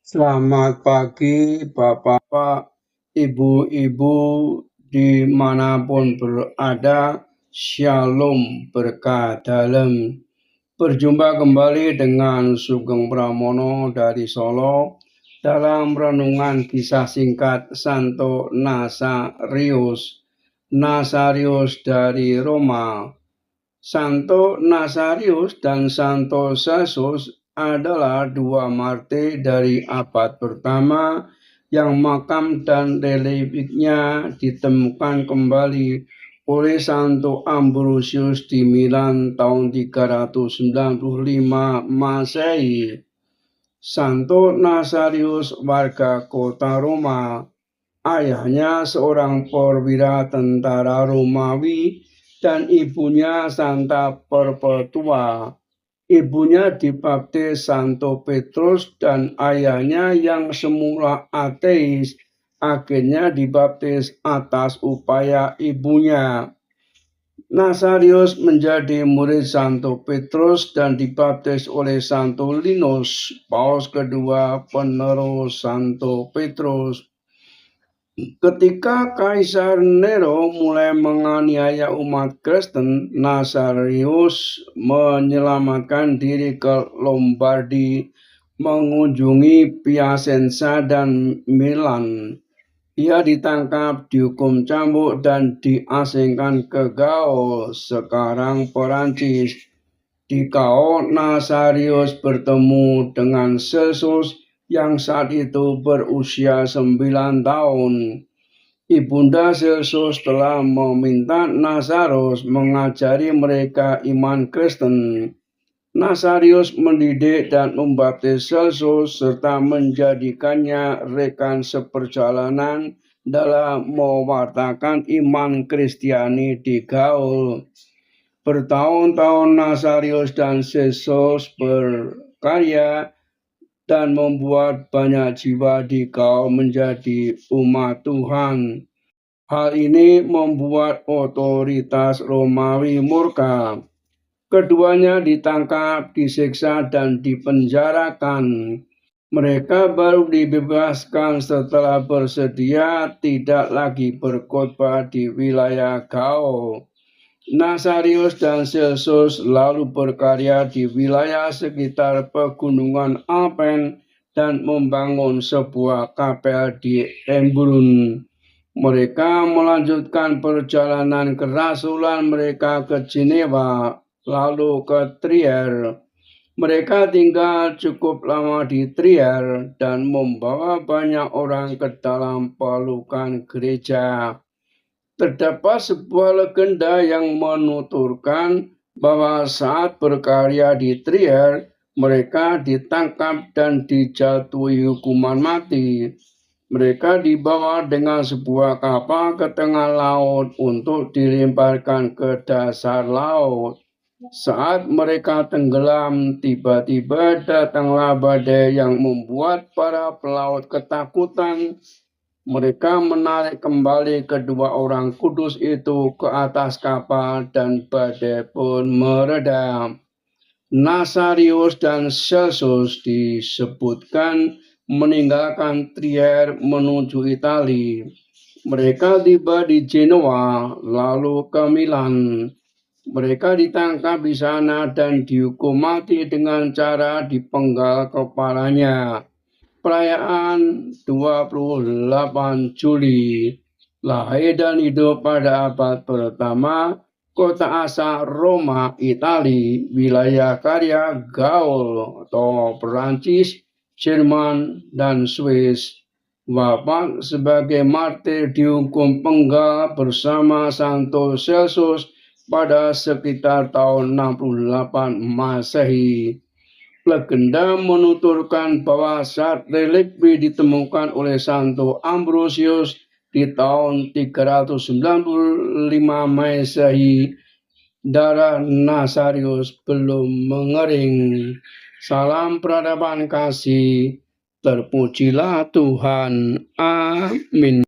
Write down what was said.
Selamat pagi, Bapak-Bapak, Ibu-ibu, dimanapun berada. Shalom, berkah dalam. Berjumpa kembali dengan Sugeng Pramono dari Solo dalam renungan kisah singkat Santo Nasarius. Nasarius dari Roma. Santo Nasarius dan Santo Celsus adalah dua martir dari abad pertama yang makam dan reliknya ditemukan kembali oleh Santo Ambrosius di Milan tahun 395 Masehi. Santo Nasarius warga kota Roma. Ayahnya seorang perwira tentara Romawi dan ibunya Santa Perpetua. Ibunya dibaptis Santo Petrus dan ayahnya yang semula ateis akhirnya dibaptis atas upaya ibunya. Nasarius menjadi murid Santo Petrus dan dibaptis oleh Santo Linus, Paus kedua penerus Santo Petrus. Ketika Kaisar Nero mulai menganiaya umat Kristen, Nasarius menyelamatkan diri ke Lombardi, mengunjungi Piacenza dan Milan. Ia ditangkap, dihukum cambuk, dan diasingkan ke Gaul, sekarang Perancis. Di Gaul, Nasarius bertemu dengan Celsus yang saat itu berusia 9 tahun. Ibunda Celsus telah meminta Nasarius mengajari mereka iman Kristen. Nasarius mendidik dan membaptis Celsus serta menjadikannya rekan seperjalanan dalam mewartakan iman Kristiani di Gaul. Bertahun-tahun Nasarius dan Celsus berkarya dan membuat banyak jiwa di Gaul menjadi umat Tuhan. Hal ini membuat otoritas Romawi murka. Keduanya ditangkap, disiksa, dan dipenjarakan. Mereka baru dibebaskan setelah bersedia tidak lagi berkhotbah di wilayah Gaul. Nasarius dan Celsus lalu berkarya di wilayah sekitar pegunungan Alpen dan membangun sebuah kapel di Embrun. Mereka melanjutkan perjalanan kerasulan mereka ke Jenewa, lalu ke Trier. Mereka tinggal cukup lama di Trier dan membawa banyak orang ke dalam pelukan gereja. Terdapat sebuah legenda yang menuturkan bahwa saat berkarya di Trier, mereka ditangkap dan dijatuhi hukuman mati. Mereka dibawa dengan sebuah kapal ke tengah laut untuk dilemparkan ke dasar laut. Saat mereka tenggelam, tiba-tiba datanglah badai yang membuat para pelaut ketakutan. Mereka menarik kembali kedua orang kudus itu ke atas kapal dan badai pun mereda. Nasarius dan Celsus disebutkan meninggalkan Trier menuju Itali. Mereka tiba di Genoa, lalu ke Milan. Mereka ditangkap di sana dan dihukum mati dengan cara dipenggal kepalanya. Perayaan 28 Juli. Lahir dan hidup pada abad pertama, kota asal Roma, Itali, wilayah karya Gaul atau Perancis, Jerman, dan Swiss. Wafat sebagai martir dihukum penggal bersama Santo Celsus pada sekitar tahun 68 Masehi. Legenda menuturkan bahwa saat relikwi ditemukan oleh Santo Ambrosius di tahun 395 Masehi, darah Nasarius belum mengering. Salam peradaban kasih, terpujilah Tuhan. Amin.